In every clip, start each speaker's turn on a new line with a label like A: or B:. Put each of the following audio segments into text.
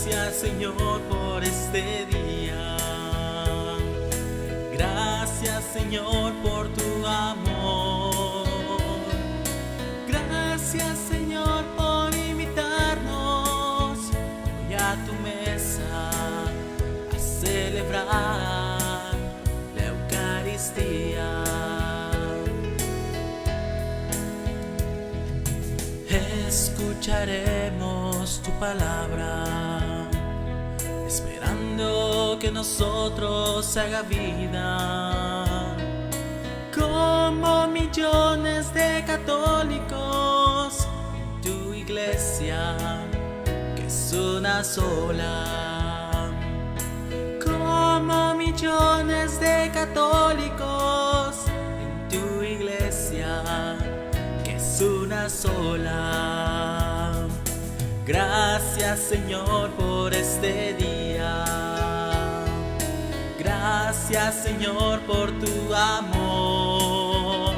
A: Gracias, Señor, por este día. Gracias, Señor, por tu amor. Gracias, Señor, por invitarnos hoy a tu mesa a celebrar la Eucaristía. Escucharemos tu palabra, esperando que nosotros haga vida, como millones de católicos en tu iglesia, que es una sola. Como millones de católicos en tu iglesia, que es una sola. Gracias, Señor, por este día. Gracias, Señor, por tu amor.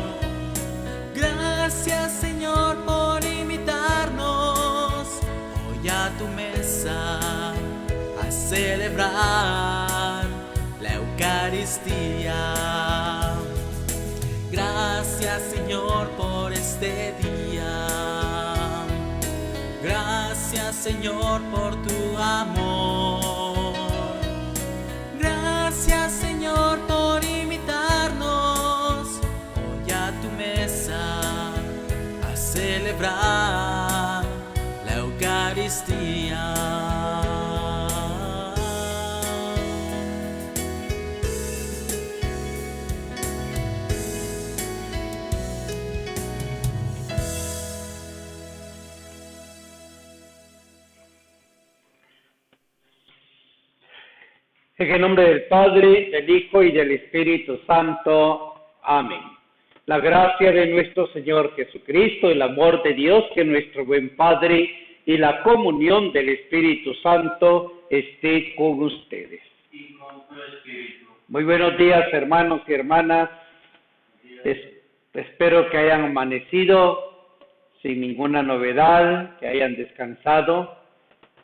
A: Gracias, Señor, por invitarnos hoy a tu mesa a celebrar la Eucaristía. Gracias, Señor, por este día. Gracias, Señor, por tu amor. Gracias, Señor, por invitarnos hoy a tu mesa a celebrar la Eucaristía.
B: En el nombre del Padre, del Hijo y del Espíritu Santo. Amén. La gracia de nuestro Señor Jesucristo, el amor de Dios, que es nuestro buen Padre, y la comunión del Espíritu Santo esté con ustedes.
C: Y con tu espíritu.
B: Muy buenos días, hermanos y hermanas. Espero que hayan amanecido sin ninguna novedad, que hayan descansado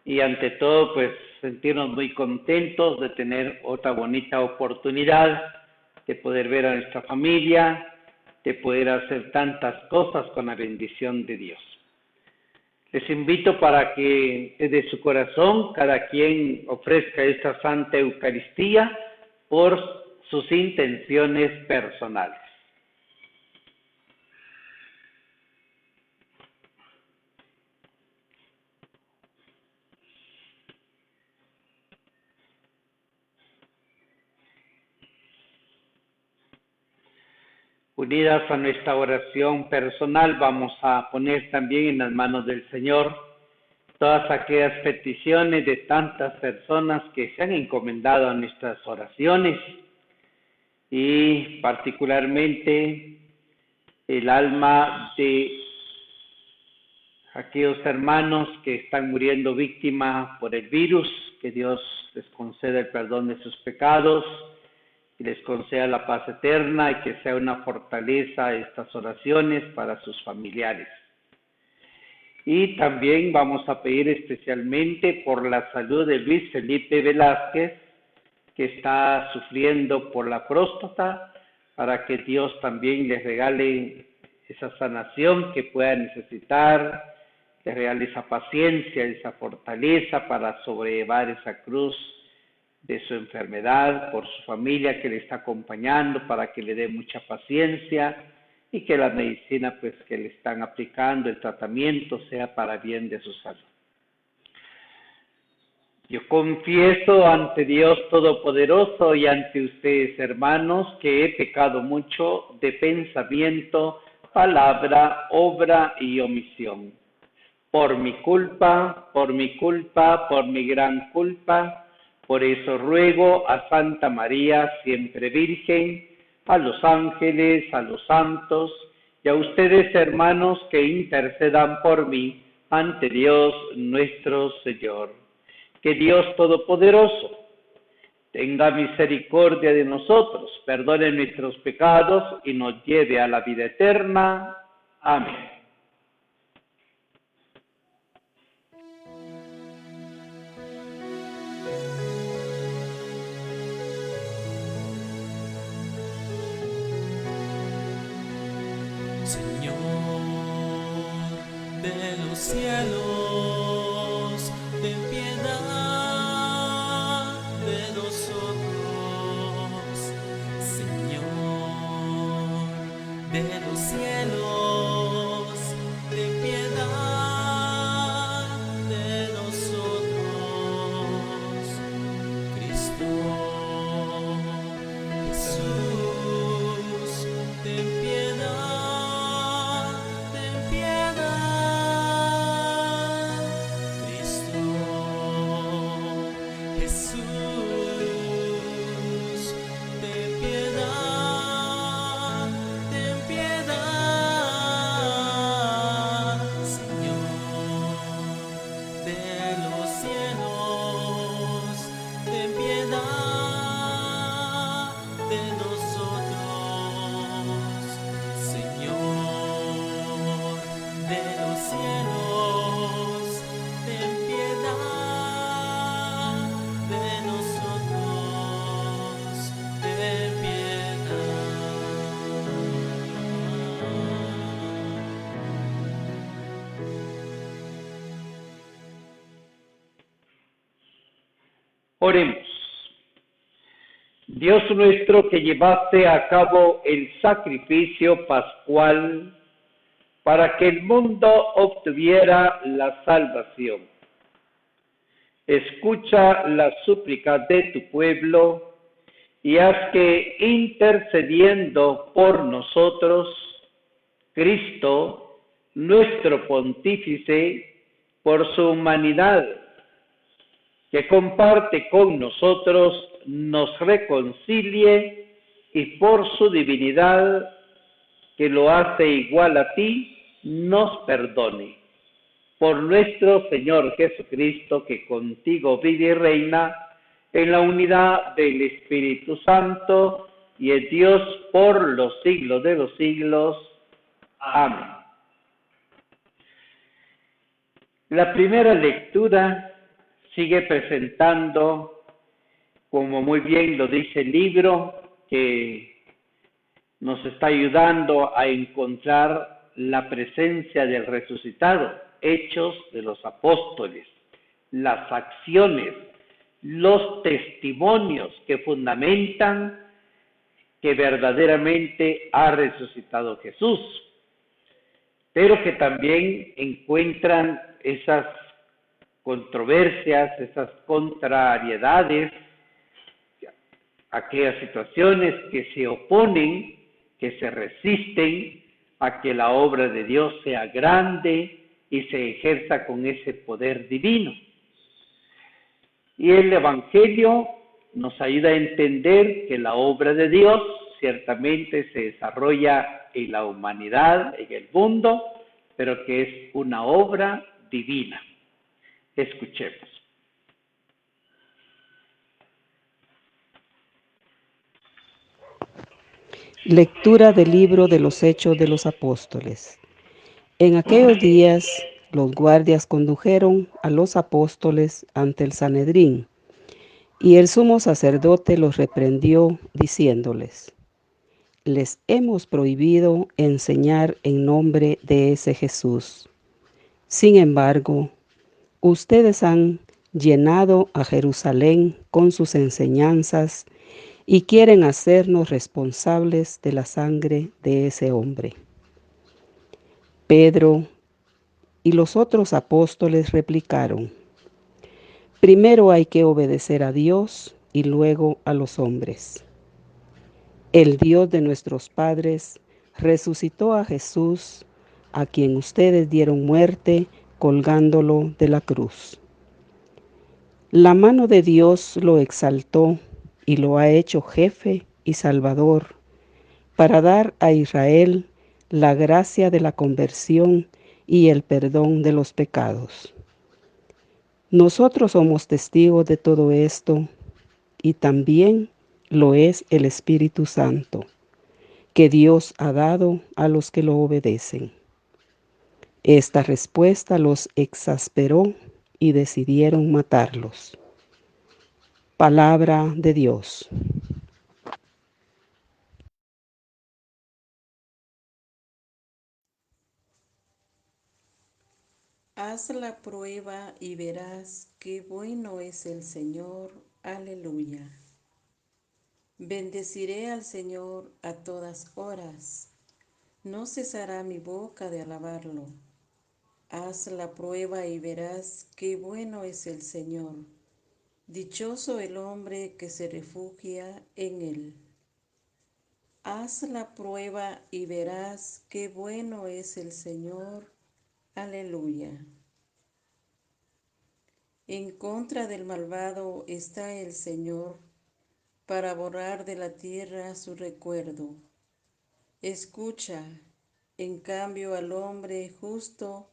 B: y ante todo, pues, sentirnos muy contentos de tener otra bonita oportunidad de poder ver a nuestra familia, de poder hacer tantas cosas con la bendición de Dios. Les invito para que desde su corazón cada quien ofrezca esta Santa Eucaristía por sus intenciones personales. Unidas a nuestra oración personal, vamos a poner también en las manos del Señor todas aquellas peticiones de tantas personas que se han encomendado a nuestras oraciones y particularmente el alma de aquellos hermanos que están muriendo víctimas por el virus, que Dios les conceda el perdón de sus pecados y les conceda la paz eterna y que sea una fortaleza estas oraciones para sus familiares. Y también vamos a pedir especialmente por la salud de Luis Felipe Velázquez, que está sufriendo por la próstata, para que Dios también les regale esa sanación que pueda necesitar, les regale esa paciencia, esa fortaleza para sobrellevar esa cruz de su enfermedad, por su familia que le está acompañando, para que le dé mucha paciencia y que la medicina pues que le están aplicando, el tratamiento, sea para bien de su salud. Yo confieso ante Dios Todopoderoso y ante ustedes, hermanos, que he pecado mucho de pensamiento, palabra, obra y omisión. Por mi culpa, por mi gran culpa. Por eso ruego a Santa María, siempre Virgen, a los ángeles, a los santos y a ustedes, hermanos, que intercedan por mí ante Dios nuestro Señor. Que Dios Todopoderoso tenga misericordia de nosotros, perdone nuestros pecados y nos lleve a la vida eterna. Amén.
A: de los cielos, ten piedad de nosotros, Señor, de los cielos, ten piedad de nosotros, Cristo, Jesús, ten piedad, Cristo, Jesús, ten piedad, Señor, de los cielos, ten piedad de nosotros, Señor, de los cielos, ten piedad de nosotros, ten piedad.
B: Oremos. Dios nuestro, que llevaste a cabo el sacrificio pascual para que el mundo obtuviera la salvación. Escucha la súplica de tu pueblo y haz que, intercediendo por nosotros, Cristo, nuestro pontífice, por su humanidad, que comparte con nosotros, nos reconcilie, y por su divinidad, que lo hace igual a ti, nos perdone. Por nuestro Señor Jesucristo, que contigo vive y reina en la unidad del Espíritu Santo, y es Dios por los siglos de los siglos. Amén. La primera lectura sigue presentando, como muy bien lo dice el libro, que nos está ayudando a encontrar la presencia del resucitado, Hechos de los Apóstoles, las acciones, los testimonios que fundamentan que verdaderamente ha resucitado Jesús, pero que también encuentran esas controversias, esas contrariedades, aquellas situaciones que se oponen, que se resisten a que la obra de Dios sea grande y se ejerza con ese poder divino. Y el Evangelio nos ayuda a entender que la obra de Dios ciertamente se desarrolla en la humanidad, en el mundo, pero que es una obra divina. Escuchemos.
D: Lectura del libro de los Hechos de los Apóstoles. En aquellos días, los guardias condujeron a los apóstoles ante el Sanedrín, y el sumo sacerdote los reprendió, diciéndoles: les hemos prohibido enseñar en nombre de ese Jesús. Sin embargo, ustedes han llenado a Jerusalén con sus enseñanzas y quieren hacernos responsables de la sangre de ese hombre. Pedro y los otros apóstoles replicaron: primero hay que obedecer a Dios y luego a los hombres. El Dios de nuestros padres resucitó a Jesús, a quien ustedes dieron muerte colgándolo de la cruz. La mano de Dios lo exaltó y lo ha hecho jefe y salvador, para dar a Israel la gracia de la conversión y el perdón de los pecados. Nosotros somos testigos de todo esto, y también lo es el Espíritu Santo, que Dios ha dado a los que lo obedecen. Esta respuesta los exasperó y decidieron matarlos. Palabra de Dios.
E: Haz la prueba y verás qué bueno es el Señor. Aleluya. Bendeciré al Señor a todas horas. No cesará mi boca de alabarlo. Haz la prueba y verás qué bueno es el Señor. Dichoso el hombre que se refugia en él. Haz la prueba y verás qué bueno es el Señor. Aleluya. En contra del malvado está el Señor, para borrar de la tierra su recuerdo. Escucha, en cambio, al hombre justo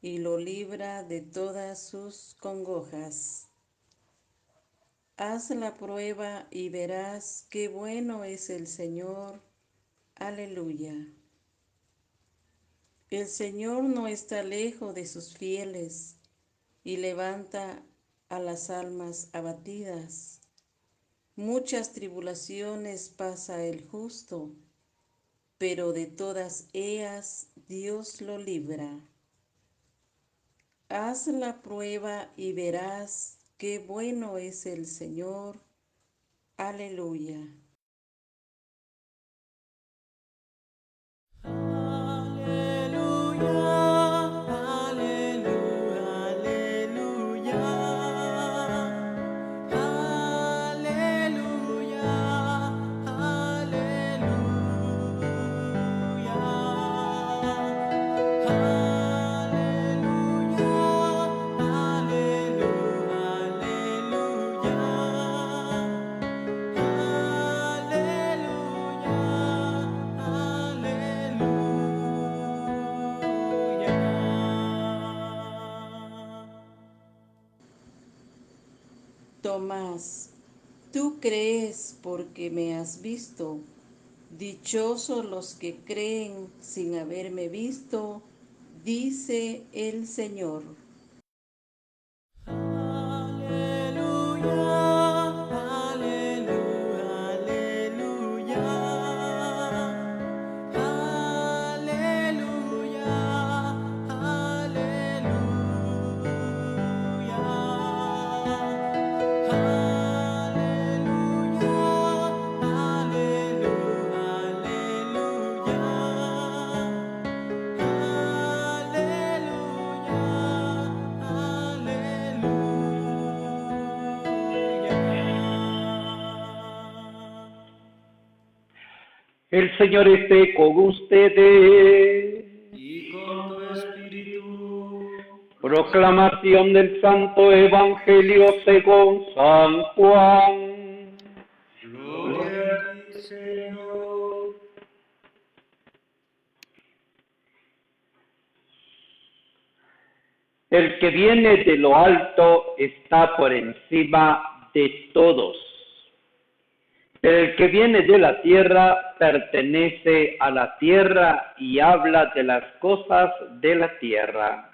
E: y lo libra de todas sus congojas. Haz la prueba y verás qué bueno es el Señor. Aleluya. El Señor no está lejos de sus fieles y levanta a las almas abatidas. Muchas tribulaciones pasa el justo, pero de todas ellas Dios lo libra. Haz la prueba y verás qué bueno es el Señor. Aleluya.
A: Aleluya, aleluya, aleluya. Aleluya,
E: Tomás, tú crees porque me has visto. Dichosos los que creen sin haberme visto, dice el Señor.
A: aleluya, aleluya, aleluya. Aleluya,
B: El Señor esté con ustedes.
C: Y con tu espíritu,
B: Proclamación del Santo Evangelio según San Juan.
C: gloria a ti, Señor.
B: El que viene de lo alto está por encima de todos. Pero el que viene de la tierra pertenece a la tierra y habla de las cosas de la tierra.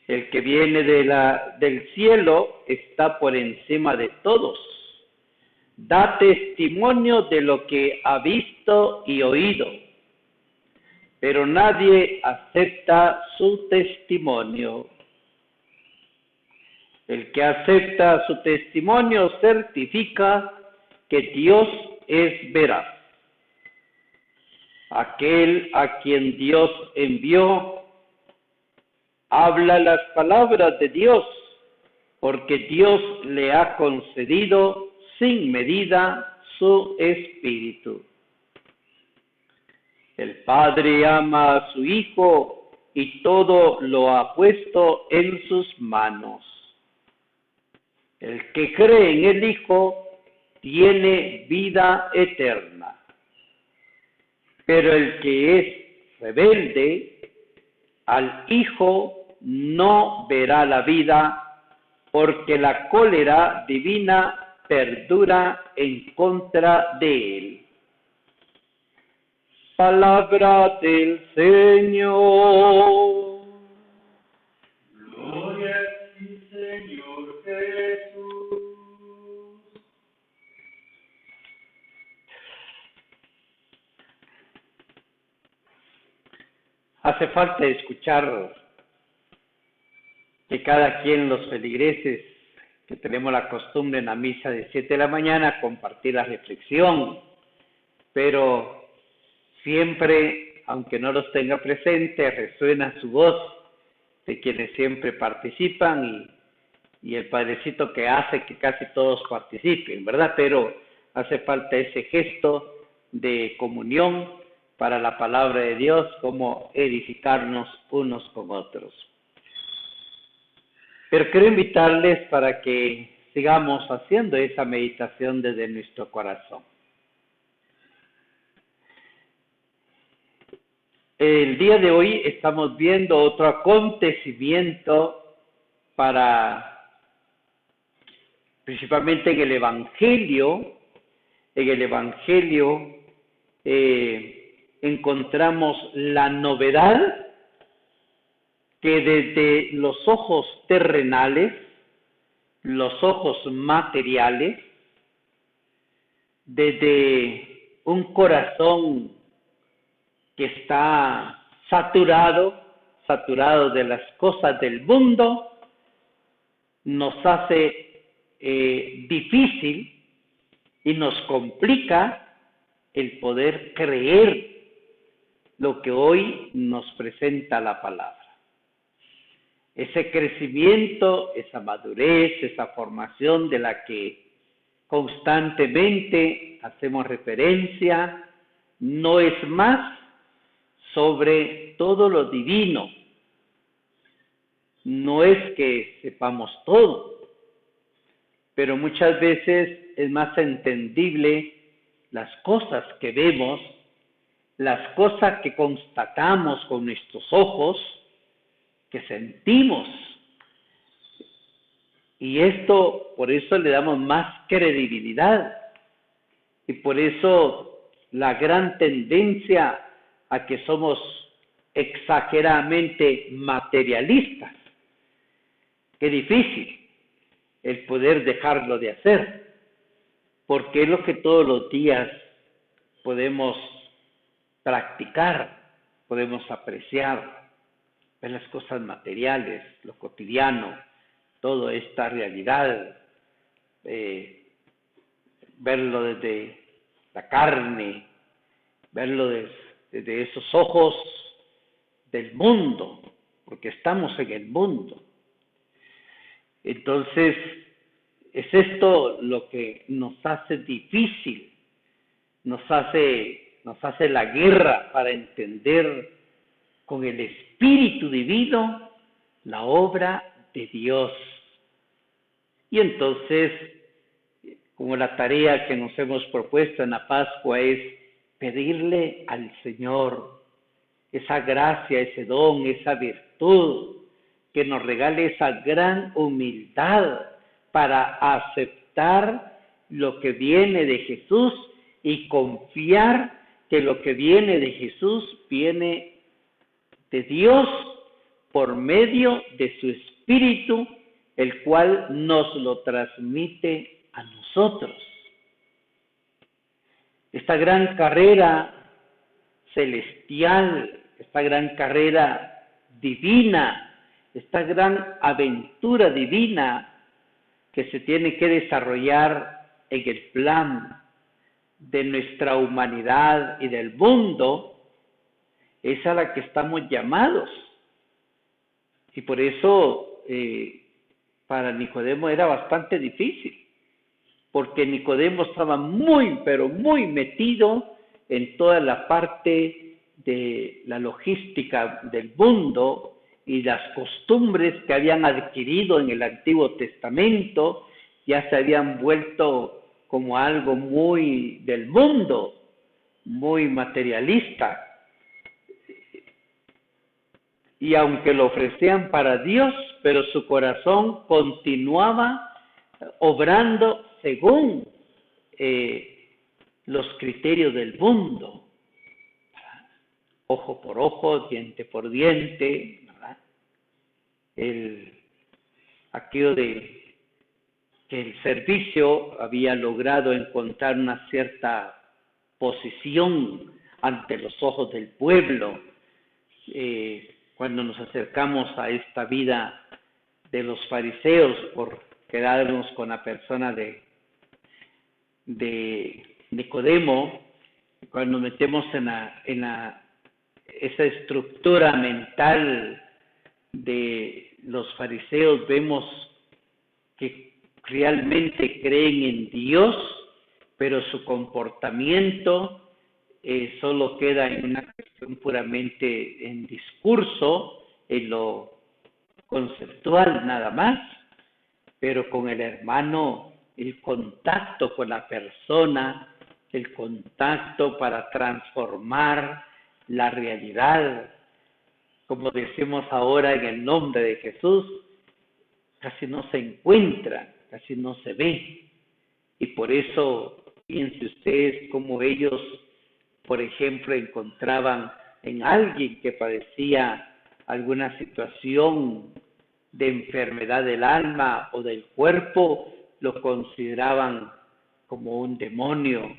B: El que viene del cielo está por encima de todos. Da testimonio de lo que ha visto y oído, pero nadie acepta su testimonio. El que acepta su testimonio certifica que Dios es veraz. Aquel a quien Dios envió habla las palabras de Dios, porque Dios le ha concedido sin medida su Espíritu. El Padre ama a su Hijo y todo lo ha puesto en sus manos. El que cree en el Hijo tiene vida eterna, pero el que es rebelde al Hijo no verá la vida, porque la cólera divina perdura en contra de él. Palabra del Señor.
C: Gloria a ti, Señor Jesús.
B: Hace falta escuchar que cada quien, los feligreses, que tenemos la costumbre en la misa de 7 de la mañana, compartir la reflexión, pero siempre, aunque no los tenga presente, resuena su voz de quienes siempre participan y el Padrecito que hace que casi todos participen, ¿verdad? Pero hace falta ese gesto de comunión para la palabra de Dios, como edificarnos unos con otros. Pero quiero invitarles para que sigamos haciendo esa meditación desde nuestro corazón. El día de hoy estamos viendo otro acontecimiento principalmente en el Evangelio. En el Evangelio encontramos la novedad que desde los ojos terrenales, los ojos materiales, desde un corazón que está saturado de las cosas del mundo, nos hace difícil y nos complica el poder creer lo que hoy nos presenta la palabra. Ese crecimiento, esa madurez, esa formación de la que constantemente hacemos referencia, no es más sobre todo lo divino. No es que sepamos todo, pero muchas veces es más entendible las cosas que vemos, las cosas que constatamos con nuestros ojos, que sentimos. Y esto, por eso le damos más credibilidad. Y por eso la gran tendencia a que somos exageradamente materialistas. Qué difícil el poder dejarlo de hacer, porque es lo que todos los días podemos practicar, podemos apreciar, ver las cosas materiales, lo cotidiano, toda esta realidad, verlo desde la carne, verlo desde esos ojos del mundo, porque estamos en el mundo. Entonces, es esto lo que nos hace difícil, nos hace la guerra para entender con el Espíritu Divino la obra de Dios. Y entonces, como la tarea que nos hemos propuesto en la Pascua es pedirle al Señor esa gracia, ese don, esa virtud, que nos regale esa gran humildad para aceptar lo que viene de Jesús y confiar que lo que viene de Jesús viene de Dios por medio de su Espíritu, el cual nos lo transmite a nosotros. Esta gran carrera celestial, esta gran carrera divina, esta gran aventura divina que se tiene que desarrollar en el plan de nuestra humanidad y del mundo, es a la que estamos llamados. Y por eso para Nicodemo era bastante difícil, porque Nicodemo estaba muy, pero muy metido en toda la parte de la logística del mundo y las costumbres que habían adquirido en el Antiguo Testamento, ya se habían vuelto como algo muy del mundo, muy materialista. Y aunque lo ofrecían para Dios, pero su corazón continuaba obrando según los criterios del mundo. Ojo por ojo, diente por diente, ¿verdad? Aquello de que el servicio había logrado encontrar una cierta posición ante los ojos del pueblo. Cuando nos acercamos a esta vida los fariseos, por quedarnos con la persona de Nicodemo, cuando metemos en esa estructura mental de los fariseos, vemos que realmente creen en Dios, pero su comportamiento solo queda en una cuestión puramente en discurso, en lo conceptual nada más, pero con el hermano, el contacto con la persona, el contacto para transformar la realidad, como decimos ahora en el nombre de Jesús, casi no se encuentra, casi no se ve. Y por eso, piense ustedes cómo ellos, por ejemplo, encontraban en alguien que padecía alguna situación de enfermedad del alma o del cuerpo, lo consideraban como un demonio,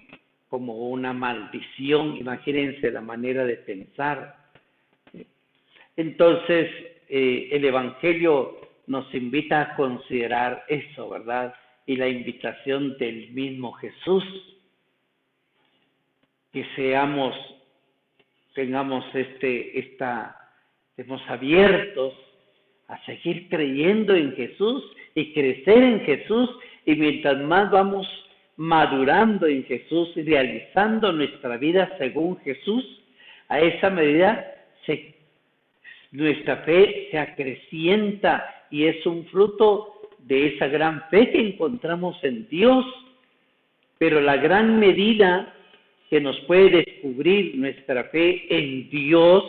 B: como una maldición. Imagínense la manera de pensar. Entonces, el Evangelio nos invita a considerar eso, ¿verdad? Y la invitación del mismo Jesús, que tengamos estemos abiertos a seguir creyendo en Jesús y crecer en Jesús, y mientras más vamos madurando en Jesús y realizando nuestra vida según Jesús, a esa medida nuestra fe se acrecienta y es un fruto de esa gran fe que encontramos en Dios. Pero la gran medida que nos puede descubrir nuestra fe en Dios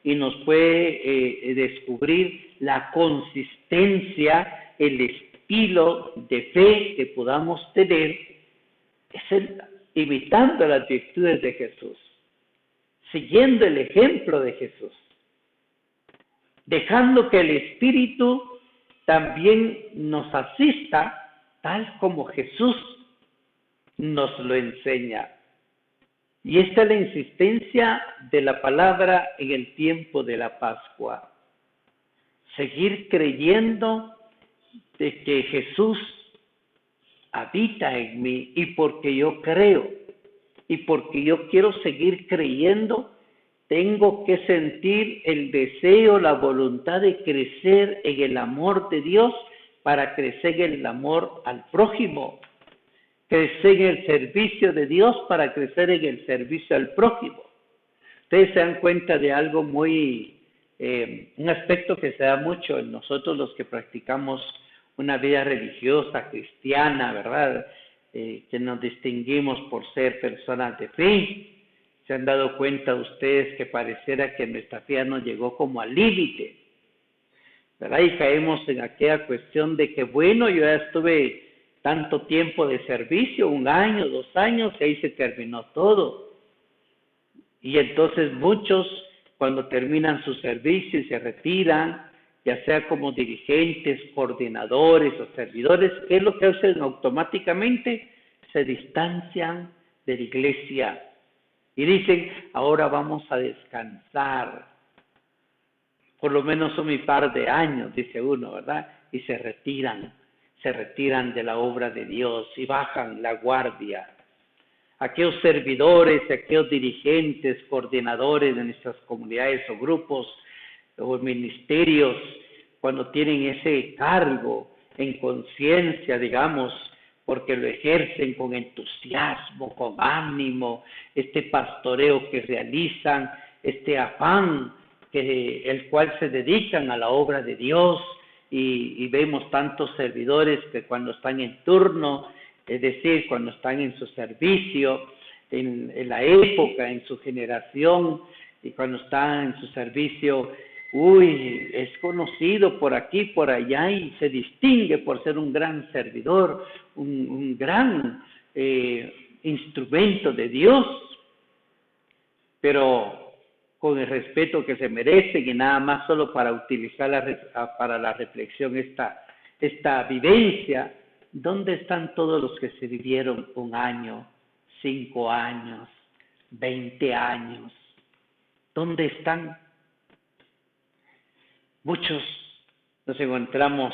B: y nos puede descubrir la consistencia, el estilo de fe que podamos tener, es imitando las virtudes de Jesús, siguiendo el ejemplo de Jesús, dejando que el Espíritu también nos asista tal como Jesús nos lo enseña. Y esta es la insistencia de la palabra en el tiempo de la Pascua. Seguir creyendo de que Jesús habita en mí, y porque yo creo y porque yo quiero seguir creyendo, tengo que sentir el deseo, la voluntad de crecer en el amor de Dios para crecer en el amor al prójimo, crecer en el servicio de Dios para crecer en el servicio al prójimo. Ustedes se dan cuenta de algo un aspecto que se da mucho en nosotros los que practicamos una vida religiosa, cristiana, ¿verdad? Que nos distinguimos por ser personas de fe. Se han dado cuenta ustedes que pareciera que nuestra fe nos llegó como al límite, ¿verdad? Y caemos en aquella cuestión de que, bueno, yo ya estuve tanto tiempo de servicio, 1 año, 2 años, y ahí se terminó todo. Y entonces muchos, cuando terminan su servicio y se retiran, ya sea como dirigentes, coordinadores o servidores, ¿qué es lo que hacen automáticamente? Se distancian de la iglesia y dicen, ahora vamos a descansar, por lo menos un par de años, dice uno, ¿verdad? Y se retiran de la obra de Dios y bajan la guardia. Aquellos servidores, aquellos dirigentes, coordinadores de nuestras comunidades o grupos o ministerios, cuando tienen ese cargo en conciencia, digamos, porque lo ejercen con entusiasmo, con ánimo, este pastoreo que realizan, este afán el cual se dedican a la obra de Dios, y vemos tantos servidores que cuando están en turno, es decir, cuando están en su servicio, en la época, en su generación, y cuando están en su servicio, es conocido por aquí, por allá, y se distingue por ser un gran servidor, un gran instrumento de Dios, pero con el respeto que se merecen, y nada más solo para utilizar para la reflexión esta vivencia. ¿Dónde están todos los que se vivieron 1 año, 5 años, 20 años? ¿Dónde están? Muchos Nos encontramos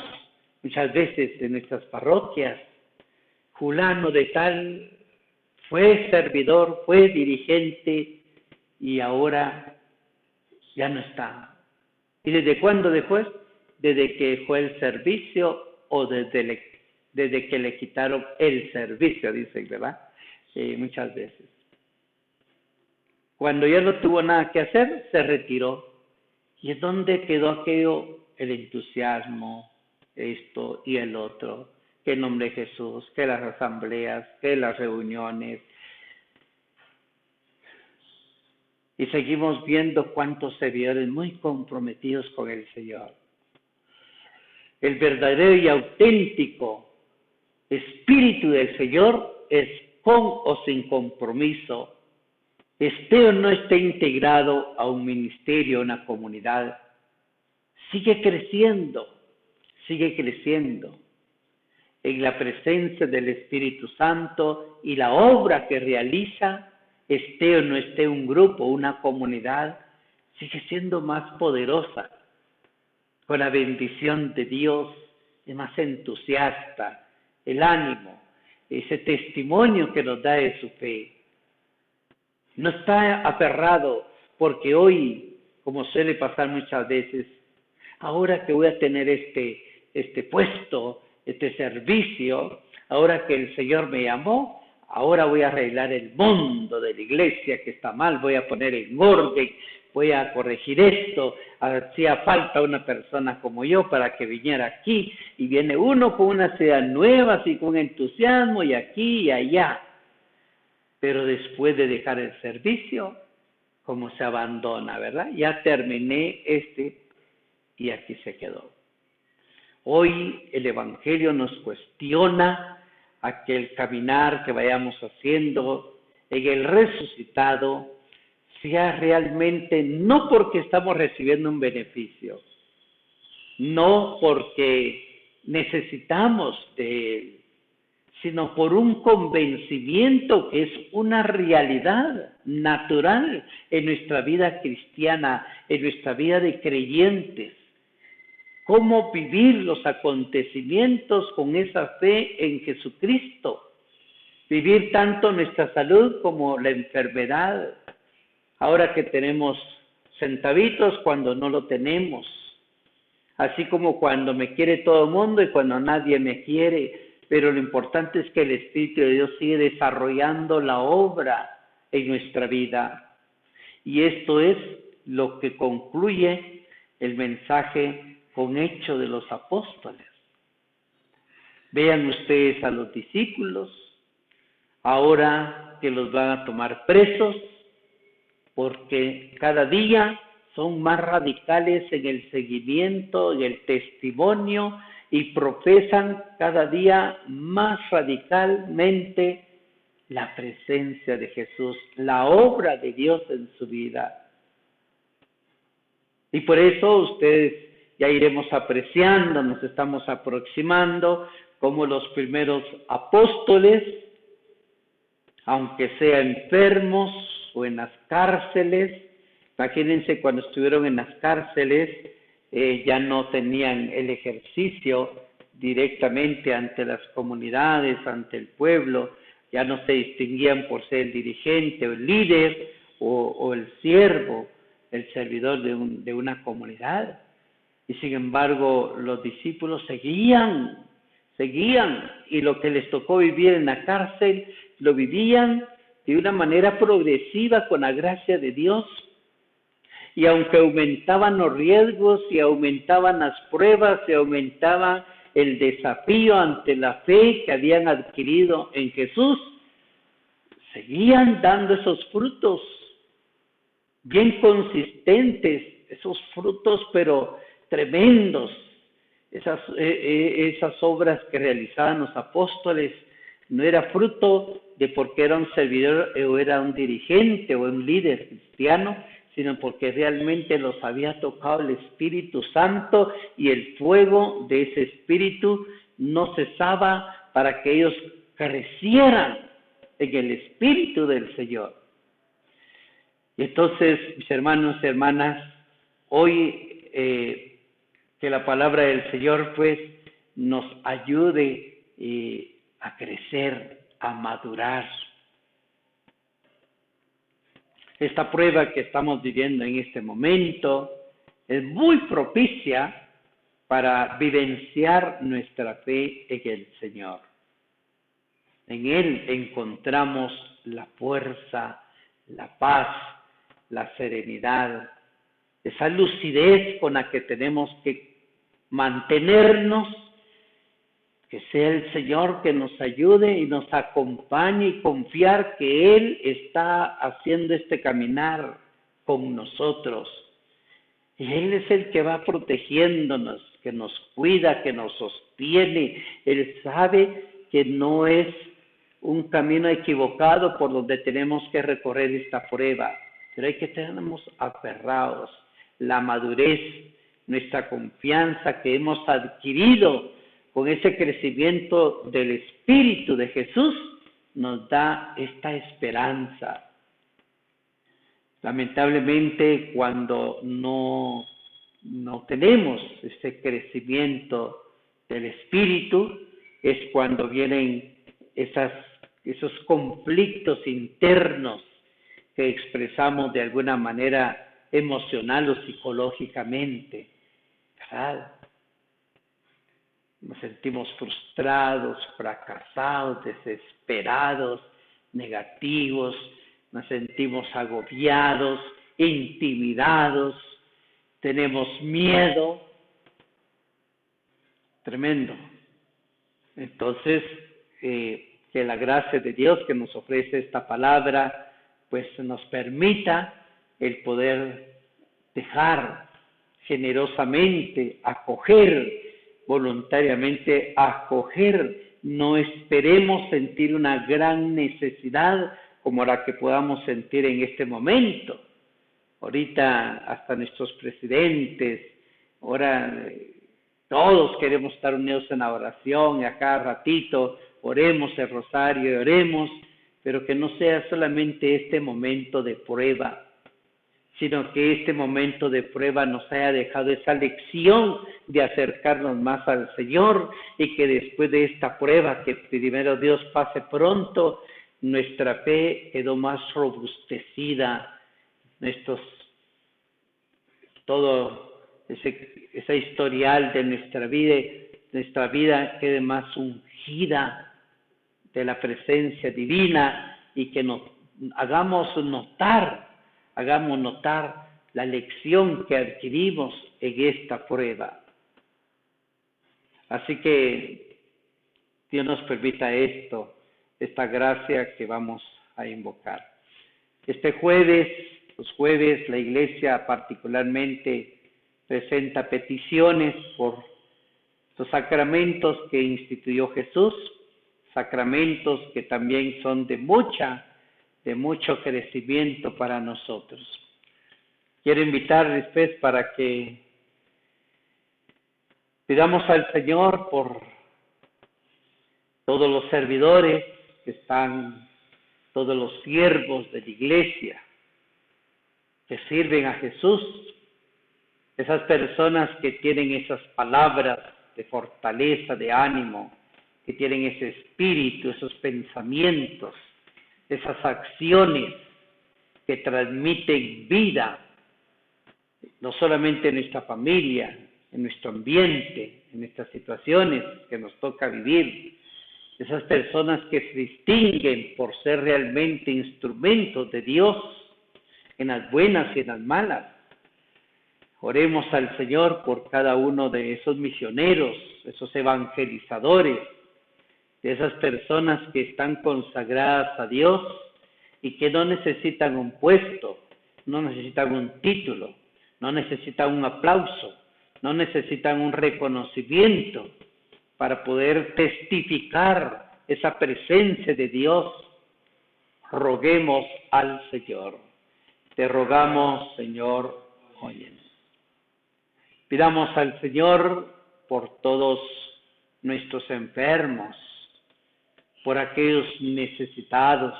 B: muchas veces en nuestras parroquias. Fulano de tal fue servidor, fue dirigente y ahora ya no está. ¿Y desde cuándo después? Desde que fue el servicio o desde que le quitaron el servicio, dicen, ¿verdad? Muchas veces. Cuando ya no tuvo nada que hacer, se retiró. ¿Y es donde quedó aquello? El entusiasmo, esto y el otro, que el nombre de Jesús, que las asambleas, que las reuniones. Y seguimos viendo cuántos servidores muy comprometidos con el Señor. El verdadero y auténtico espíritu del Señor es con o sin compromiso, esté o no esté integrado a un ministerio, a una comunidad, sigue creciendo en la presencia del Espíritu Santo y la obra que realiza, esté o no esté un grupo, una comunidad, sigue siendo más poderosa. Con la bendición de Dios es más entusiasta, el ánimo, ese testimonio que nos da de su fe. No está aferrado porque hoy, como suele pasar muchas veces, ahora que voy a tener este puesto, este servicio, ahora que el Señor me llamó, ahora voy a arreglar el mundo de la iglesia que está mal, voy a poner en orden, voy a corregir esto, hacía falta una persona como yo para que viniera aquí, y viene uno con una idea nueva, así con entusiasmo, y aquí y allá. Pero después de dejar el servicio, como se abandona, ¿verdad? Ya terminé y aquí se quedó. Hoy el Evangelio nos cuestiona a que el caminar que vayamos haciendo en el resucitado sea realmente no porque estamos recibiendo un beneficio, no porque necesitamos de él, sino por un convencimiento que es una realidad natural en nuestra vida cristiana, en nuestra vida de creyentes. Cómo vivir los acontecimientos con esa fe en Jesucristo. Vivir tanto nuestra salud como la enfermedad. Ahora que tenemos centavitos cuando no lo tenemos. Así como cuando me quiere todo el mundo y cuando nadie me quiere. Pero lo importante es que el Espíritu de Dios sigue desarrollando la obra en nuestra vida. Y esto es lo que concluye el mensaje con hecho de los apóstoles. Vean ustedes a los discípulos, ahora que los van a tomar presos, porque cada día son más radicales en el seguimiento, en el testimonio, y profesan cada día más radicalmente la presencia de Jesús, la obra de Dios en su vida. Y por eso ustedes ya iremos apreciando, nos estamos aproximando como los primeros apóstoles, aunque sea enfermos o en las cárceles. Imagínense cuando estuvieron en las cárceles, ya no tenían el ejercicio directamente ante las comunidades, ante el pueblo, ya no se distinguían por ser el dirigente o el líder o el siervo, el servidor de una comunidad. Y sin embargo los discípulos seguían, y lo que les tocó vivir en la cárcel, lo vivían de una manera progresiva con la gracia de Dios. Y aunque aumentaban los riesgos y aumentaban las pruebas y aumentaba el desafío ante la fe que habían adquirido en Jesús, seguían dando esos frutos bien consistentes, esos frutos pero tremendos, esas obras que realizaban los apóstoles. No era fruto de porque era un servidor o era un dirigente o un líder cristiano, sino porque realmente los había tocado el Espíritu Santo y el fuego de ese Espíritu no cesaba para que ellos crecieran en el Espíritu del Señor. Y entonces, mis hermanos y hermanas, hoy Que la palabra del Señor pues nos ayude a crecer, a madurar. Esta prueba que estamos viviendo en este momento es muy propicia para vivenciar nuestra fe en el Señor. En Él encontramos la fuerza, la paz, la serenidad, esa lucidez con la que tenemos que mantenernos, que sea el Señor que nos ayude y nos acompañe y confiar que Él está haciendo este caminar con nosotros. Y Él es el que va protegiéndonos, que nos cuida, que nos sostiene. Él sabe que no es un camino equivocado por donde tenemos que recorrer esta prueba, pero hay que tenernos aferrados. La madurez, nuestra confianza que hemos adquirido con ese crecimiento del Espíritu de Jesús, nos da esta esperanza. Lamentablemente, cuando no tenemos ese crecimiento del Espíritu, es cuando vienen esos conflictos internos que expresamos de alguna manera emocional o psicológicamente, ¿verdad? Nos sentimos frustrados, fracasados, desesperados, negativos, nos sentimos agobiados, intimidados, tenemos miedo. Tremendo. Entonces, que la gracia de Dios que nos ofrece esta palabra, pues nos permita el poder dejar generosamente, acoger, voluntariamente acoger. No esperemos sentir una gran necesidad como la que podamos sentir en este momento. Ahorita hasta nuestros presidentes, ahora todos queremos estar unidos en la oración y a cada ratito oremos el rosario y oremos, pero que no sea solamente este momento de prueba, sino que este momento de prueba nos haya dejado esa lección de acercarnos más al Señor y que después de esta prueba, que primero Dios pase pronto, nuestra fe quedó más robustecida, todo ese historial de nuestra vida quede más ungida de la presencia divina y que nos hagamos notar la lección que adquirimos en esta prueba. Así que Dios nos permita esta gracia que vamos a invocar. Los jueves, la Iglesia particularmente presenta peticiones por los sacramentos que instituyó Jesús, sacramentos que también son de mucho crecimiento para nosotros. Quiero invitarles pues para que pidamos al Señor por todos los servidores que están, todos los siervos de la Iglesia que sirven a Jesús, esas personas que tienen esas palabras de fortaleza, de ánimo, que tienen ese espíritu, esos pensamientos, esas acciones que transmiten vida, no solamente en nuestra familia, en nuestro ambiente, en estas situaciones que nos toca vivir, esas personas que se distinguen por ser realmente instrumentos de Dios en las buenas y en las malas. Oremos al Señor por cada uno de esos misioneros, esos evangelizadores, de esas personas que están consagradas a Dios y que no necesitan un puesto, no necesitan un título, no necesitan un aplauso, no necesitan un reconocimiento para poder testificar esa presencia de Dios. Roguemos al Señor. Te rogamos, Señor, óyenos. Pidamos al Señor por todos nuestros enfermos, por aquellos necesitados.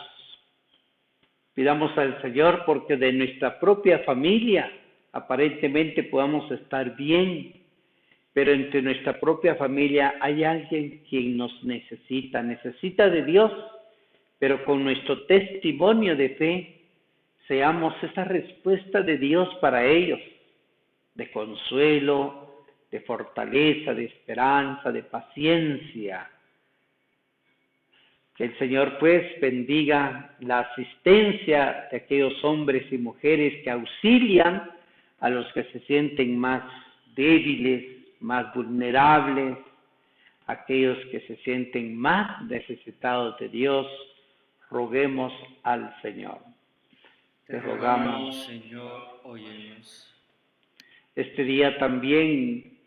B: Pidamos al Señor porque de nuestra propia familia aparentemente podamos estar bien, pero entre nuestra propia familia hay alguien quien nos necesita de Dios, pero con nuestro testimonio de fe, seamos esa respuesta de Dios para ellos, de consuelo, de fortaleza, de esperanza, de paciencia. Que el Señor pues bendiga la asistencia de aquellos hombres y mujeres que auxilian a los que se sienten más débiles, más vulnerables, aquellos que se sienten más necesitados de Dios. Roguemos al Señor. Te rogamos,
A: Señor, óyenos.
B: Este día también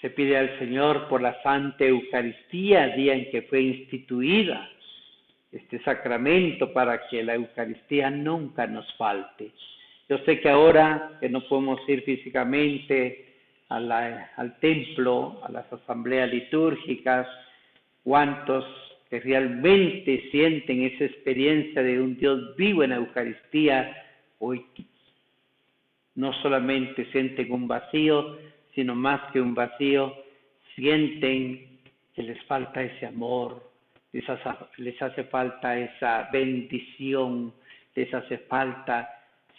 B: se pide al Señor por la Santa Eucaristía, día en que fue instituida este sacramento, para que la Eucaristía nunca nos falte. Yo sé que ahora que no podemos ir físicamente al templo, a las asambleas litúrgicas, cuántos que realmente sienten esa experiencia de un Dios vivo en la Eucaristía, hoy no solamente sienten un vacío, sino más que un vacío, sienten que les falta ese amor, les hace falta esa bendición, les hace falta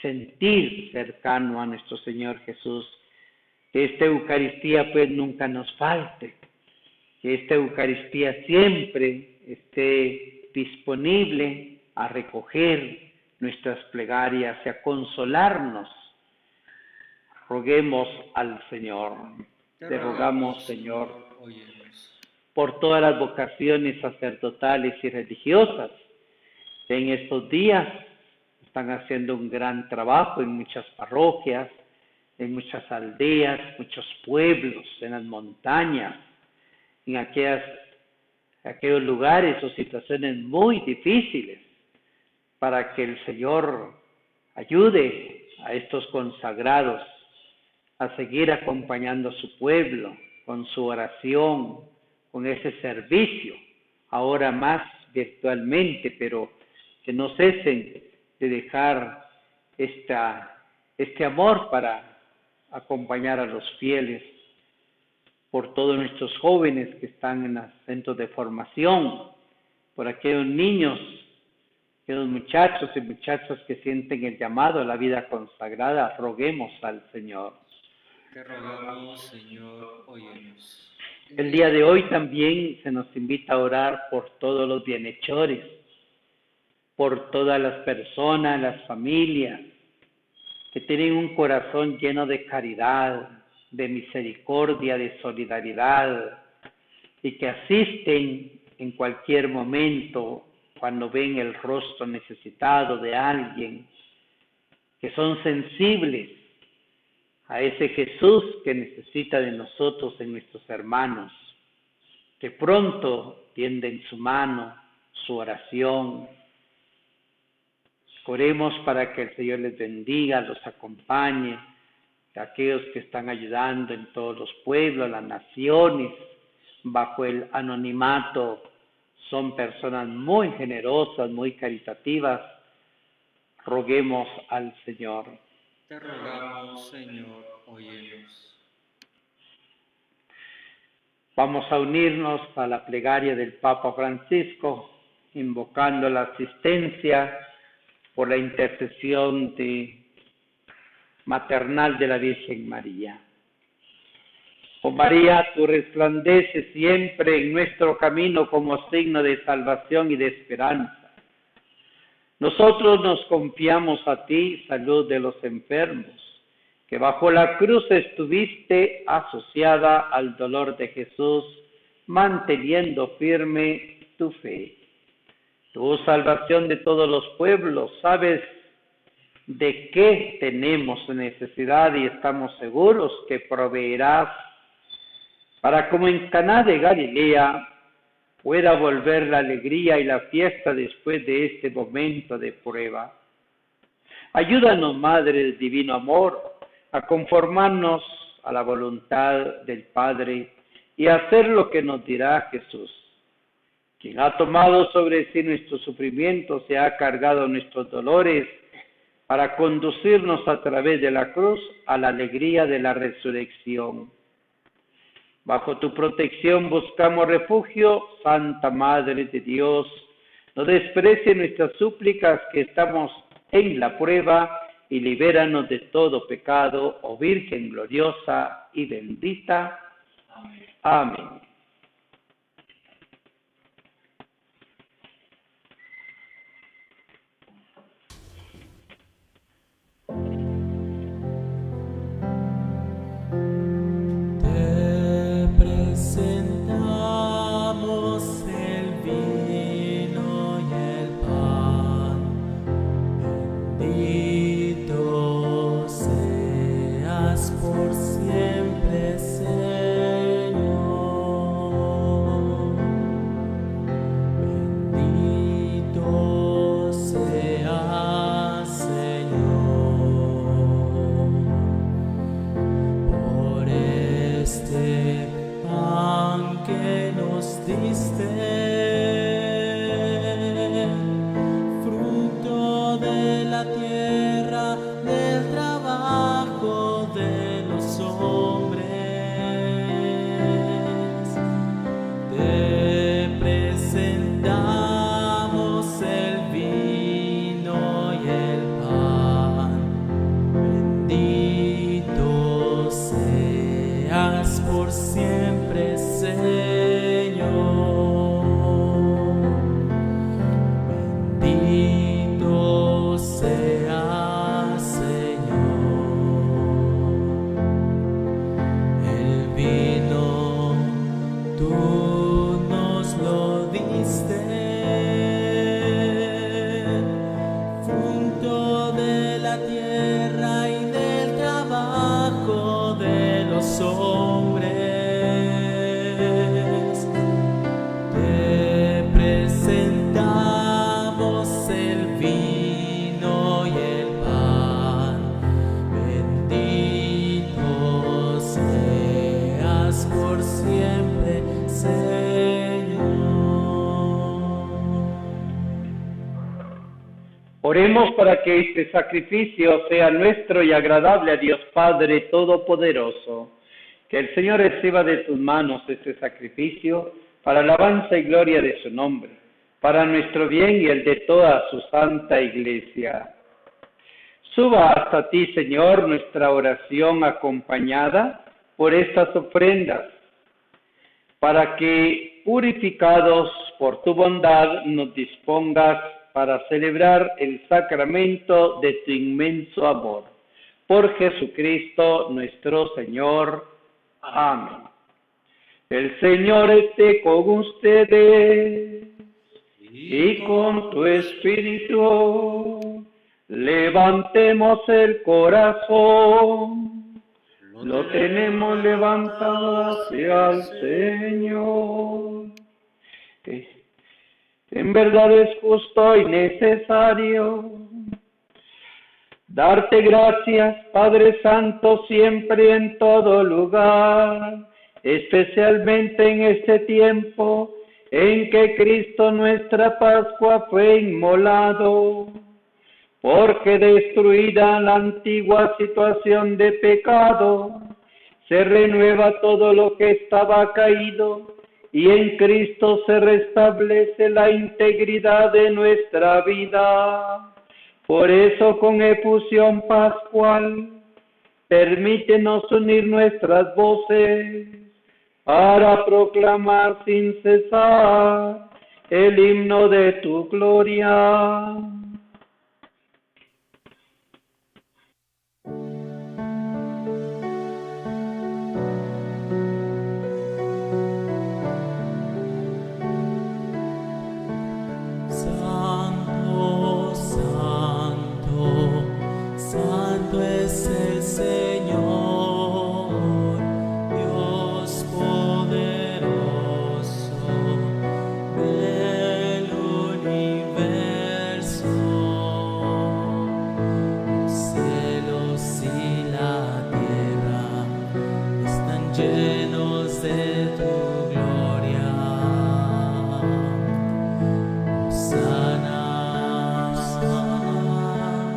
B: sentir cercano a nuestro Señor Jesús. Que esta Eucaristía pues nunca nos falte, que esta Eucaristía siempre esté disponible a recoger nuestras plegarias y a consolarnos. Roguemos al Señor. Te rogamos, Señor,
A: óyenos.
B: por todas las vocaciones sacerdotales y religiosas que en estos días están haciendo un gran trabajo en muchas parroquias, en muchas aldeas, muchos pueblos, en las montañas, en aquellos lugares o situaciones muy difíciles, para que el Señor ayude a estos consagrados a seguir acompañando a su pueblo con su oración, con ese servicio, ahora más virtualmente, pero que no cesen de dejar este amor para acompañar a los fieles, por todos nuestros jóvenes que están en los centros de formación, por aquellos niños, aquellos muchachos y muchachas que sienten el llamado a la vida consagrada. Roguemos al Señor.
A: Te rogamos, Señor, óyenos.
B: El día de hoy también se nos invita a orar por todos los bienhechores, por todas las personas, las familias, que tienen un corazón lleno de caridad, de misericordia, de solidaridad, y que asisten en cualquier momento cuando ven el rostro necesitado de alguien, que son sensibles a ese Jesús que necesita de nosotros en nuestros hermanos, que pronto tienden su mano, su oración. Oremos para que el Señor les bendiga, los acompañe, a aquellos que están ayudando en todos los pueblos, las naciones, bajo el anonimato, son personas muy generosas, muy caritativas. Roguemos al Señor.
A: Te rogamos, Señor, óyenos.
B: Vamos a unirnos a la plegaria del Papa Francisco, invocando la asistencia por la intercesión maternal de la Virgen María. Oh María, tú resplandeces siempre en nuestro camino como signo de salvación y de esperanza. Nosotros nos confiamos a ti, salud de los enfermos, que bajo la cruz estuviste asociada al dolor de Jesús, manteniendo firme tu fe. Tu salvación de todos los pueblos, sabes de qué tenemos necesidad y estamos seguros que proveerás para, como en Caná de Galilea, pueda volver la alegría y la fiesta después de este momento de prueba. Ayúdanos, Madre del Divino Amor, a conformarnos a la voluntad del Padre y a hacer lo que nos dirá Jesús, quien ha tomado sobre sí nuestros sufrimientos y ha cargado nuestros dolores para conducirnos a través de la cruz a la alegría de la resurrección. Bajo tu protección buscamos refugio, Santa Madre de Dios. No desprecies nuestras súplicas que estamos en la prueba y libéranos de todo pecado, oh Virgen gloriosa y bendita. Amén.
F: Te presentamos el vino y el pan. Bendito seas por siempre, Señor. Bendito seas, Señor, por este pan que nos diste, fruto de la tierra, del trabajo de los hombres. Te presentamos el vino y el pan. Bendito seas por siempre, Señor. Bendito seas, Señor. El vino tú nos lo diste, fruto de la tierra y del trabajo de los hombres. Te presentamos el vino y el pan. Bendito seas por siempre, Señor.
B: Oremos para que este sacrificio sea nuestro y agradable a Dios Padre Todopoderoso. Que el Señor reciba de tus manos este sacrificio para alabanza y gloria de su nombre, para nuestro bien y el de toda su santa Iglesia. Suba hasta ti, Señor, nuestra oración acompañada por estas ofrendas, para que, purificados por tu bondad, nos dispongas para celebrar el sacramento de tu inmenso amor. Por Jesucristo nuestro Señor. Amén. El Señor esté con ustedes y con tu espíritu. Levantemos el corazón. Lo tenemos levantado hacia el Señor. En verdad es justo y necesario darte gracias, Padre Santo, siempre y en todo lugar, especialmente en este tiempo en que Cristo nuestra Pascua fue inmolado, porque destruida la antigua situación de pecado, se renueva todo lo que estaba caído, y en Cristo se restablece la integridad de nuestra vida. Por eso, con efusión pascual, permítenos unir nuestras voces para proclamar sin cesar el himno de tu gloria.
F: Santo, santo, santo es el Señor, Dios poderoso del universo. Los cielos y la tierra están llenos de tu gloria. Hosana, Hosana,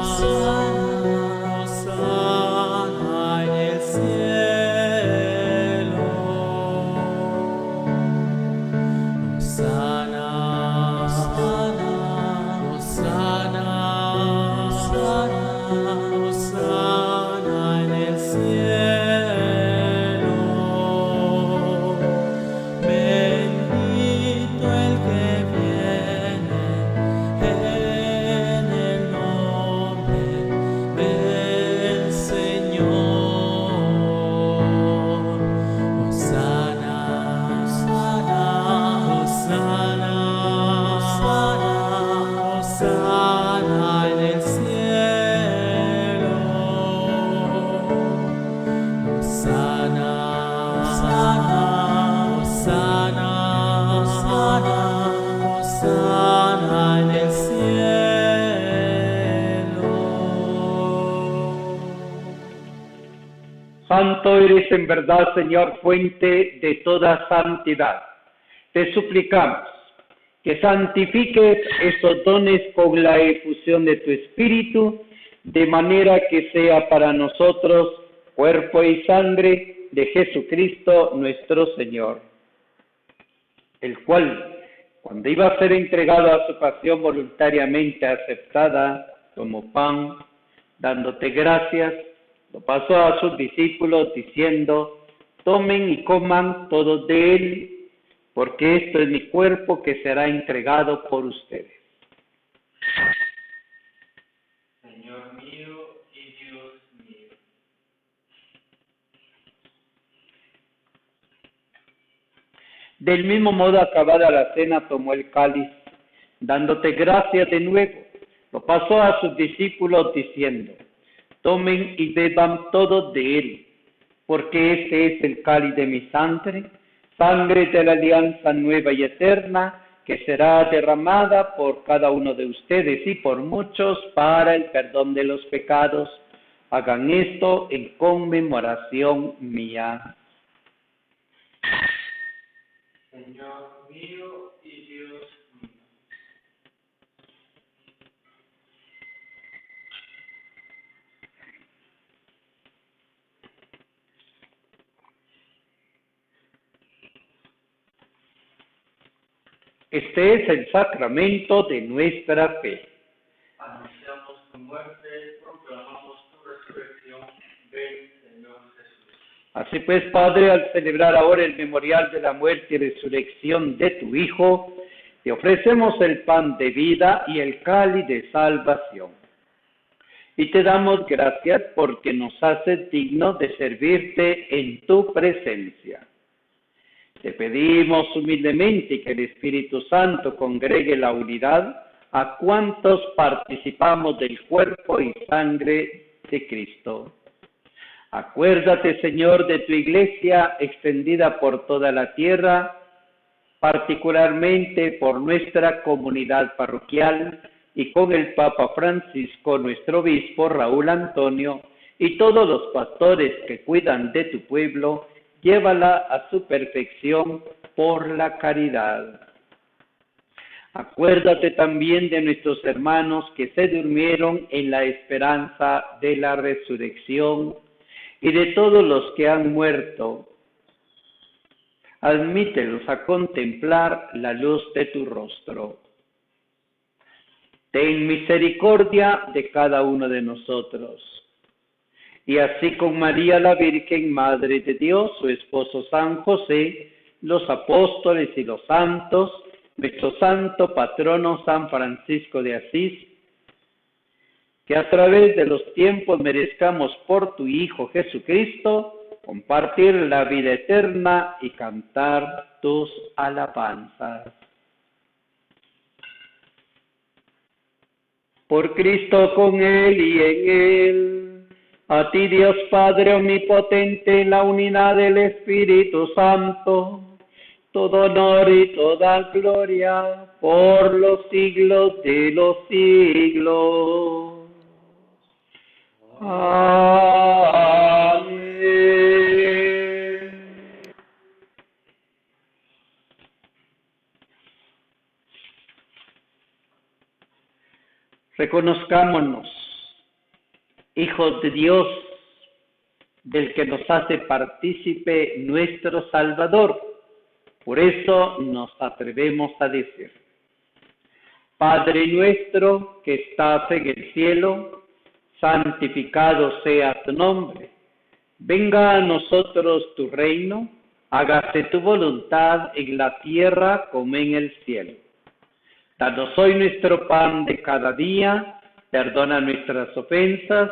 F: Hosana, Hosana en el cielo.
B: Santo eres en verdad, Señor, fuente de toda santidad. Te suplicamos que santifiques estos dones con la efusión de tu Espíritu, de manera que sea para nosotros cuerpo y sangre de Jesucristo nuestro Señor, el cual, cuando iba a ser entregado a su pasión voluntariamente aceptada, tomó pan, dándote gracias, lo pasó a sus discípulos diciendo: tomen y coman todos de él, porque esto es mi cuerpo que será entregado por ustedes.
C: Señor mío y Dios mío.
B: Del mismo modo, acabada la cena, tomó el cáliz, dándote gracias de nuevo, lo pasó a sus discípulos diciendo: tomen y beban todos de él, porque este es el cáliz de mi sangre, sangre de la alianza nueva y eterna, que será derramada por cada uno de ustedes y por muchos para el perdón de los pecados. Hagan esto en conmemoración mía.
C: Señor mío y Dios mío.
B: Este es el sacramento de nuestra fe.
C: Anunciamos tu muerte, proclamamos tu resurrección. Ven, Señor Jesús.
B: Así pues, Padre, al celebrar ahora el memorial de la muerte y resurrección de tu Hijo, te ofrecemos el pan de vida y el cáliz de salvación. Y te damos gracias porque nos haces dignos de servirte en tu presencia. Te pedimos humildemente que el Espíritu Santo congregue la unidad a cuantos participamos del cuerpo y sangre de Cristo. Acuérdate, Señor, de tu iglesia extendida por toda la tierra, particularmente por nuestra comunidad parroquial y con el Papa Francisco, nuestro obispo Raúl Antonio, y todos los pastores que cuidan de tu pueblo. Llévala a su perfección por la caridad. Acuérdate también de nuestros hermanos que se durmieron en la esperanza de la resurrección y de todos los que han muerto. Admítelos a contemplar la luz de tu rostro. Ten misericordia de cada uno de nosotros. Y así con María la Virgen, Madre de Dios, su esposo San José, los apóstoles y los santos, nuestro santo patrono San Francisco de Asís, que a través de los tiempos merezcamos por tu Hijo Jesucristo compartir la vida eterna y cantar tus alabanzas. Por Cristo, con Él y en Él, a ti, Dios Padre omnipotente, en la unidad del Espíritu Santo, todo honor y toda gloria por los siglos de los siglos. Amén. Reconozcámonos hijos de Dios, del que nos hace partícipe nuestro Salvador. Por eso nos atrevemos a decir: Padre nuestro que estás en el cielo, santificado sea tu nombre. Venga a nosotros tu reino, hágase tu voluntad en la tierra como en el cielo. Danos hoy nuestro pan de cada día. Perdona nuestras ofensas,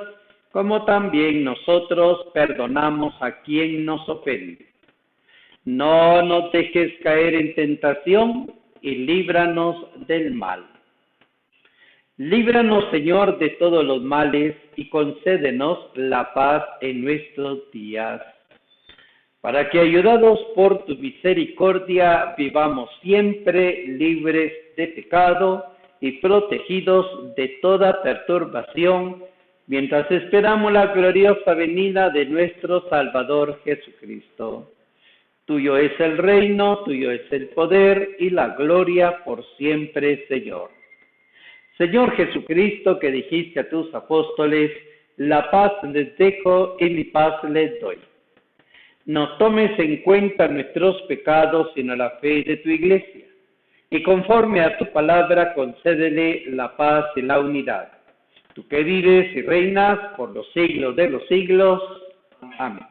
B: como también nosotros perdonamos a quien nos ofende. No nos dejes caer en tentación y líbranos del mal. Líbranos, Señor, de todos los males y concédenos la paz en nuestros días, para que, ayudados por tu misericordia, vivamos siempre libres de pecado y protegidos de toda perturbación, mientras esperamos la gloriosa venida de nuestro Salvador Jesucristo. Tuyo es el reino, tuyo es el poder y la gloria por siempre, Señor. Señor Jesucristo, que dijiste a tus apóstoles, la paz les dejo y mi paz les doy. No tomes en cuenta nuestros pecados, sino la fe de tu Iglesia, y conforme a tu palabra concédele la paz y la unidad. Tú que vives y reinas por los siglos de los siglos. Amén.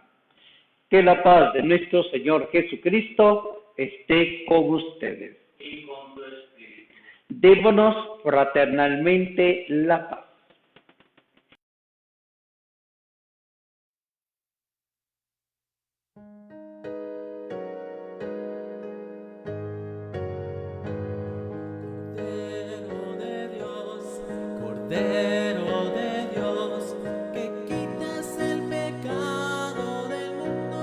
B: Que la paz de nuestro Señor Jesucristo esté con ustedes.
C: Y con tu espíritu.
B: Démonos fraternalmente la paz.
F: Cordero de Dios, que quitas el pecado del mundo,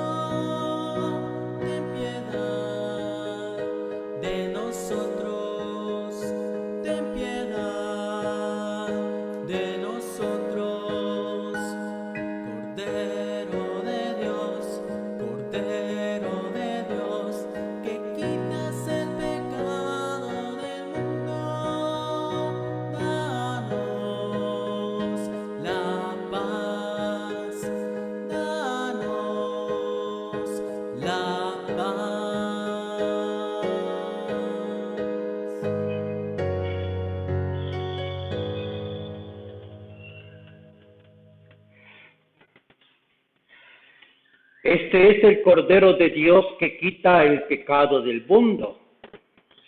F: ten piedad de nosotros, ten piedad de nosotros. Cordero de Dios, Cordero de Dios, que quitas el pecado del mundo, danos la paz, danos la paz.
B: Este es el Cordero de Dios que quita el pecado del mundo.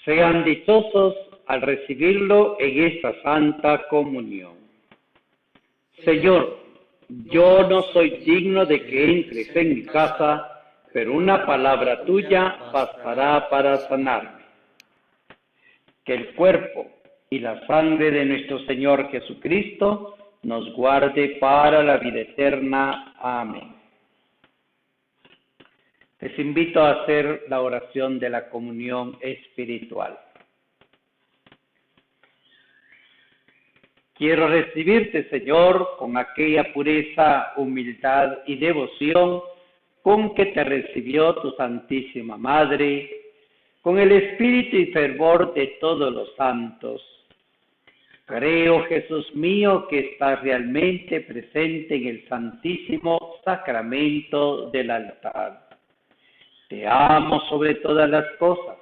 B: Sean dichosos al recibirlo en esta santa comunión. Señor, yo no soy digno de que entres en mi casa, pero una palabra tuya bastará para sanarme. Que el cuerpo y la sangre de nuestro Señor Jesucristo nos guarde para la vida eterna. Amén. Les invito a hacer la oración de la comunión espiritual. Quiero recibirte, Señor, con aquella pureza, humildad y devoción con que te recibió tu Santísima Madre, con el espíritu y fervor de todos los santos. Creo, Jesús mío, que estás realmente presente en el Santísimo Sacramento del altar. Te amo sobre todas las cosas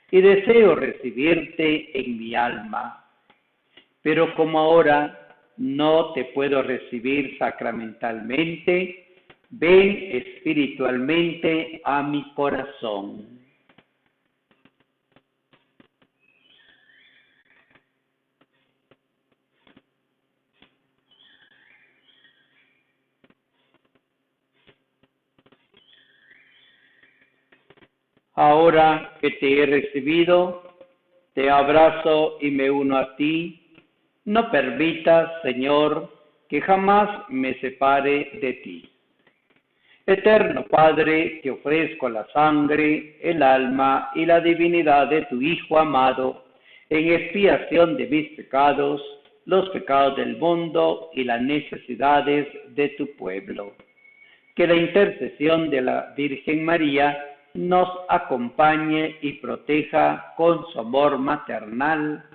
B: y deseo recibirte en mi alma. Pero como ahora no te puedo recibir sacramentalmente, ven espiritualmente a mi corazón. Ahora que te he recibido, te abrazo y me uno a ti. No permitas, Señor, que jamás me separe de ti. Eterno Padre, te ofrezco la sangre, el alma y la divinidad de tu Hijo amado, en expiación de mis pecados, los pecados del mundo y las necesidades de tu pueblo. Que la intercesión de la Virgen María nos acompañe y proteja con su amor maternal.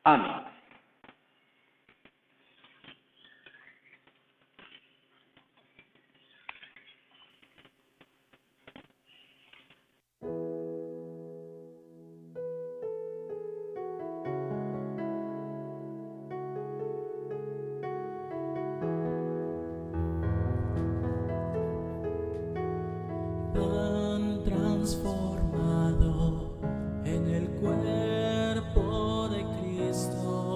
B: Amén.
F: Pan transformado en el cuerpo de Cristo.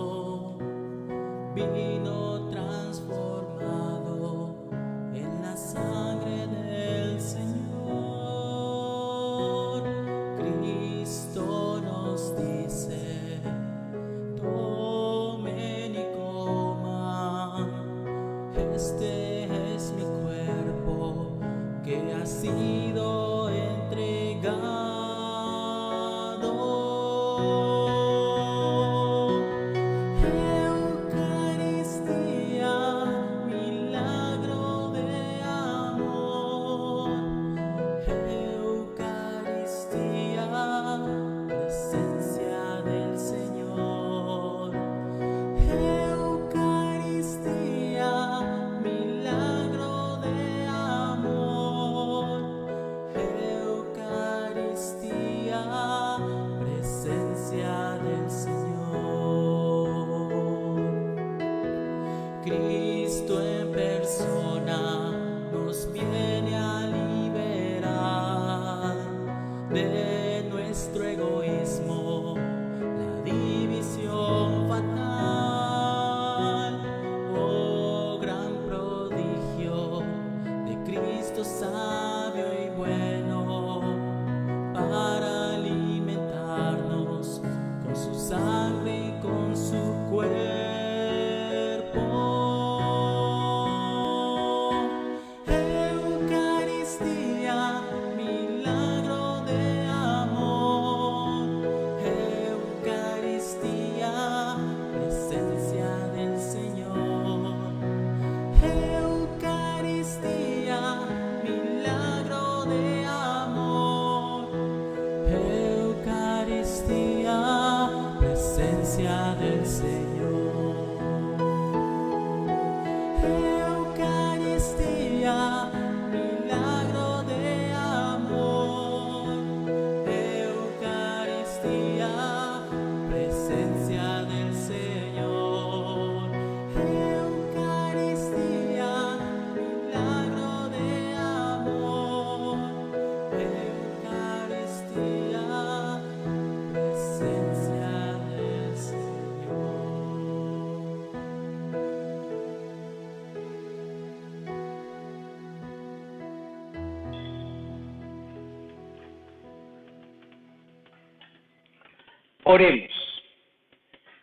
B: Oremos.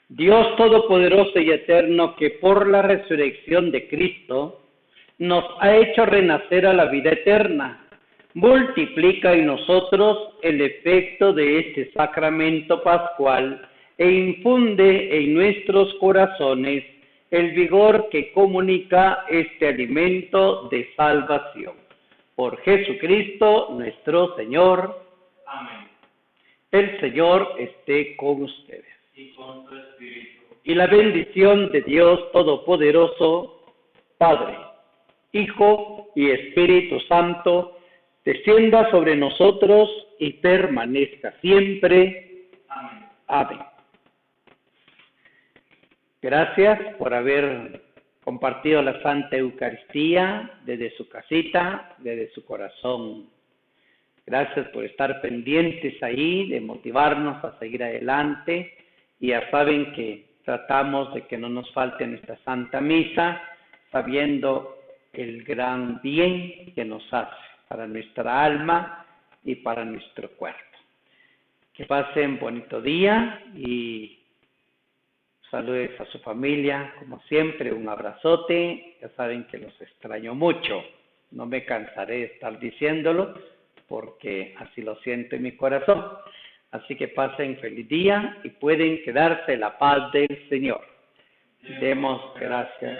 B: Dios Todopoderoso y Eterno, que por la resurrección de Cristo nos ha hecho renacer a la vida eterna, multiplica en nosotros el efecto de este sacramento pascual e infunde en nuestros corazones el vigor que comunica este alimento de salvación. Por Jesucristo nuestro Señor.
C: Amén.
B: El Señor esté con ustedes.
C: Y con tu espíritu.
B: Y la bendición de Dios Todopoderoso, Padre, Hijo y Espíritu Santo, descienda sobre nosotros y permanezca siempre.
C: Amén.
B: Amén. Gracias por haber compartido la Santa Eucaristía desde su casita, desde su corazón. Gracias por estar pendientes ahí, de motivarnos a seguir adelante. Y ya saben que tratamos de que no nos falte nuestra Santa Misa, sabiendo el gran bien que nos hace para nuestra alma y para nuestro cuerpo. Que pasen bonito día y saludes a su familia, como siempre, un abrazote. Ya saben que los extraño mucho, no me cansaré de estar diciéndolo, porque así lo siento en mi corazón. Así que pasen feliz día y pueden quedarse en la paz del Señor. Demos gracias